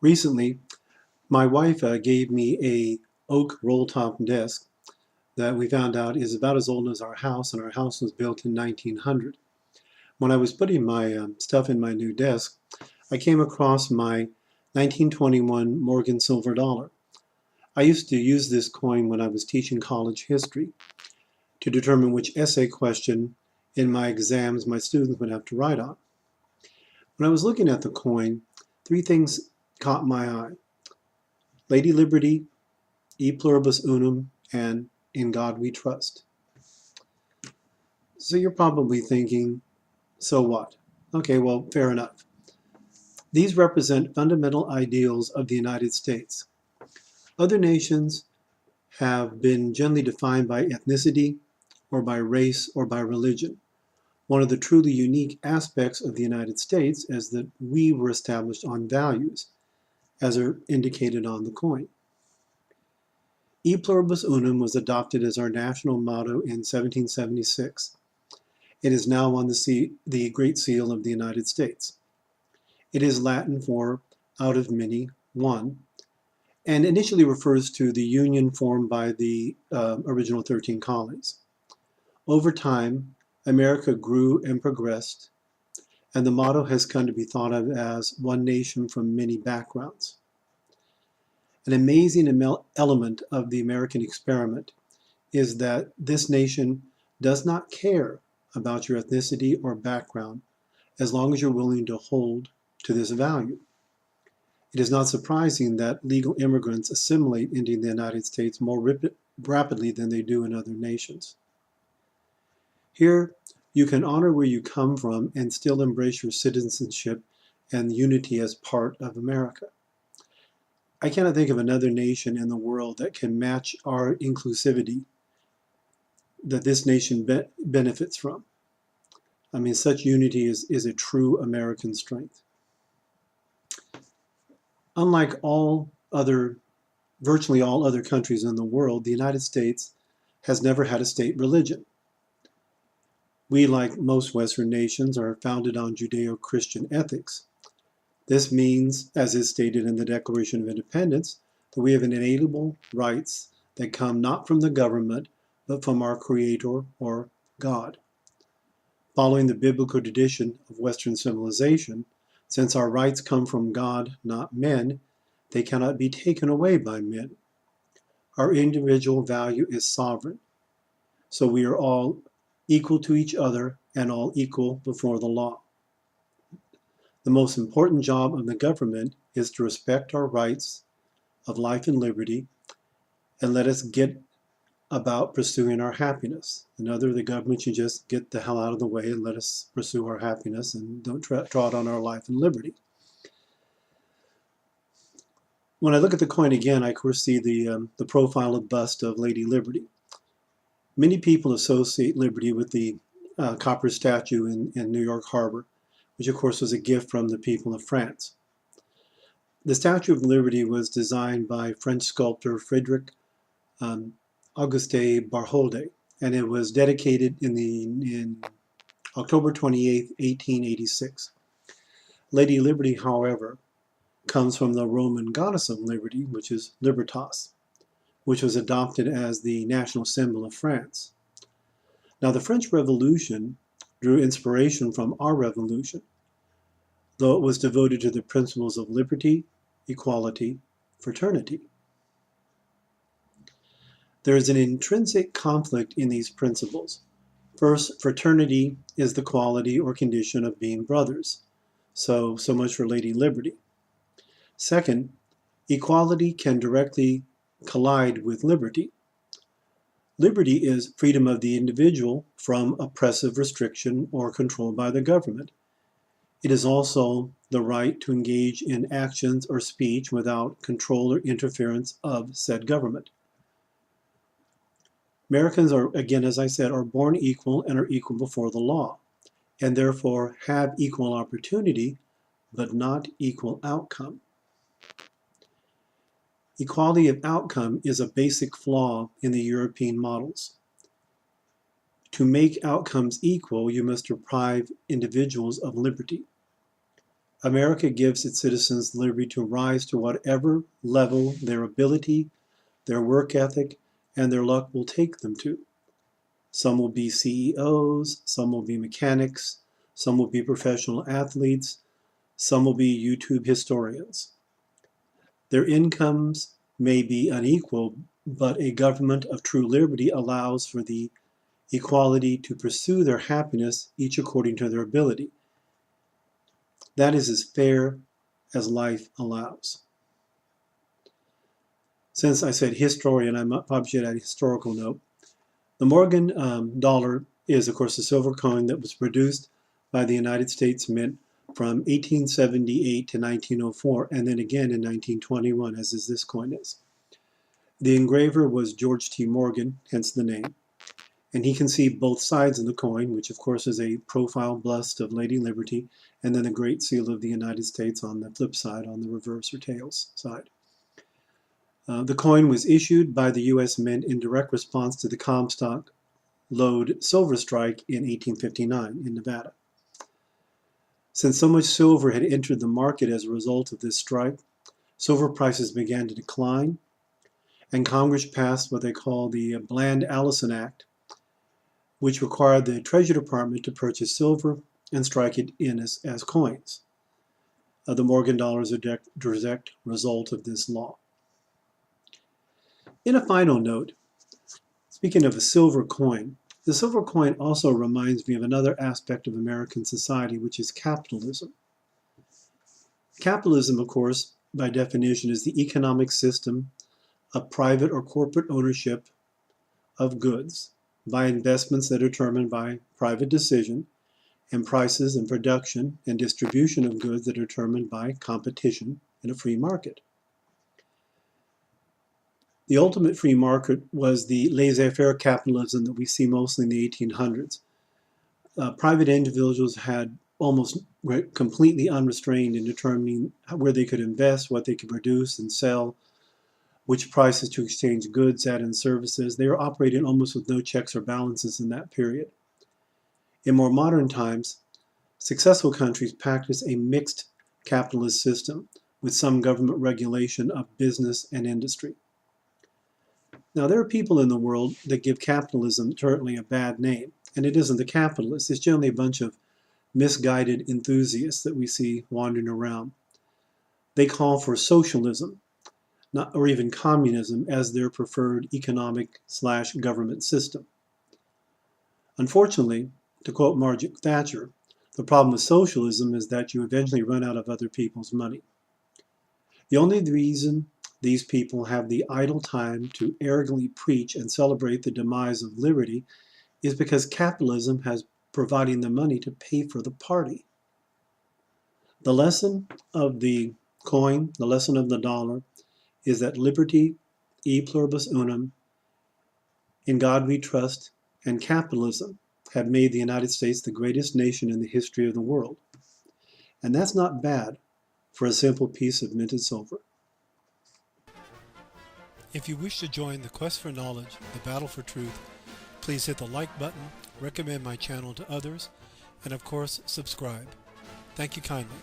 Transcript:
Recently, my wife gave me a oak roll-top desk that we found out is about as old as our house, and our house was built in 1900. When I was putting my stuff in my new desk, I came across my 1921 Morgan silver dollar. I used to use this coin when I was teaching college history to determine which essay question in my exams my students would have to write on. When I was looking at the coin, three things caught my eye: Lady Liberty, E pluribus unum, and In God We Trust. So you're probably thinking, so what? Okay, well, fair enough. These represent fundamental ideals of the United States. Other nations have been generally defined by ethnicity or by race or by religion. One of the truly unique aspects of the United States is that we were established on values, as are indicated on the coin. E pluribus unum was adopted as our national motto in 1776. It is now on the Great Seal of the United States. It is Latin for out of many, one, and initially refers to the union formed by the original 13 colonies. Over time, America grew and progressed, and the motto has come to be thought of as one nation from many backgrounds. An amazing element of the American experiment is that this nation does not care about your ethnicity or background as long as you're willing to hold to this value. It is not surprising that legal immigrants assimilate into the United States more rapidly than they do in other nations. Here, you can honor where you come from and still embrace your citizenship and unity as part of America. I cannot think of another nation in the world that can match our inclusivity that this nation benefits from. I mean, such unity is a true American strength. Unlike virtually all other countries in the world, the United States has never had a state religion. We, like most Western nations, are founded on Judeo-Christian ethics. This means, as is stated in the Declaration of Independence, that we have inalienable rights that come not from the government, but from our Creator or God. Following the biblical tradition of Western civilization, since our rights come from God, not men, they cannot be taken away by men. Our individual value is sovereign, so we are all equal to each other and all equal before the law. The most important job of the government is to respect our rights of life and liberty and let us get about pursuing our happiness. In other, the government should just get the hell out of the way and let us pursue our happiness and don't trot on our life and liberty. When I look at the coin again, I of course see the profile of bust of Lady Liberty. Many people associate Liberty with the copper statue in New York Harbor, which of course was a gift from the people of France. The Statue of Liberty was designed by French sculptor Frederic Auguste Bartholdi, and it was dedicated in October 28, 1886. Lady Liberty, however, comes from the Roman goddess of liberty, which is Libertas, which was adopted as the national symbol of France. Now, the French Revolution drew inspiration from our revolution, though it was devoted to the principles of liberty, equality, fraternity. There is an intrinsic conflict in these principles. First, fraternity is the quality or condition of being brothers. So much for Lady Liberty. Second, equality can directly collide with liberty. Liberty is freedom of the individual from oppressive restriction or control by the government. It is also the right to engage in actions or speech without control or interference of said government. Americans are, again, as I said, are born equal and are equal before the law, and therefore have equal opportunity, but not equal outcome. Equality of outcome is a basic flaw in the European models. To make outcomes equal, you must deprive individuals of liberty. America gives its citizens the liberty to rise to whatever level their ability, their work ethic, and their luck will take them to. Some will be CEOs, some will be mechanics, some will be professional athletes, some will be YouTube historians. Their incomes may be unequal, but a government of true liberty allows for the equality to pursue their happiness, each according to their ability. That is as fair as life allows. Since I said historian, I probably should add a historical note. The Morgan dollar is, of course, a silver coin that was produced by the United States Mint from 1878 to 1904, and then again in 1921, as is this coin is. The engraver was George T. Morgan, hence the name. And he can see both sides of the coin, which of course is a profile bust of Lady Liberty, and then the Great Seal of the United States on the flip side, on the reverse or tails side. The coin was issued by the U.S. Mint in direct response to the Comstock Lode silver strike in 1859 in Nevada. Since so much silver had entered the market as a result of this strike, silver prices began to decline, and Congress passed what they call the Bland-Allison Act, which required the Treasury Department to purchase silver and strike it in as coins. The Morgan dollar is a direct result of this law. In a final note, speaking of a silver coin, the silver coin also reminds me of another aspect of American society, which is capitalism. Capitalism, of course, by definition, is the economic system of private or corporate ownership of goods by investments that are determined by private decision, and prices and production and distribution of goods that are determined by competition in a free market. The ultimate free market was the laissez-faire capitalism that we see mostly in the 1800s. Private individuals had almost completely unrestrained in determining where they could invest, what they could produce and sell, which prices to exchange goods at and services. They were operating almost with no checks or balances in that period. In more modern times, successful countries practice a mixed capitalist system with some government regulation of business and industry. Now, there are people in the world that give capitalism certainly a bad name, and it isn't the capitalists. It's generally a bunch of misguided enthusiasts that we see wandering around. They call for socialism, or even communism, as their preferred economic/government system. Unfortunately, to quote Margaret Thatcher, the problem with socialism is that you eventually run out of other people's money. The only reason these people have the idle time to arrogantly preach and celebrate the demise of liberty is because capitalism has providing the money to pay for the party. The lesson of the coin, the lesson of the dollar, is that liberty, e pluribus unum, in God we trust, and capitalism have made the United States the greatest nation in the history of the world. And that's not bad for a simple piece of minted silver. If you wish to join the quest for knowledge, the battle for truth, please hit the like button, recommend my channel to others, and of course, subscribe. Thank you kindly.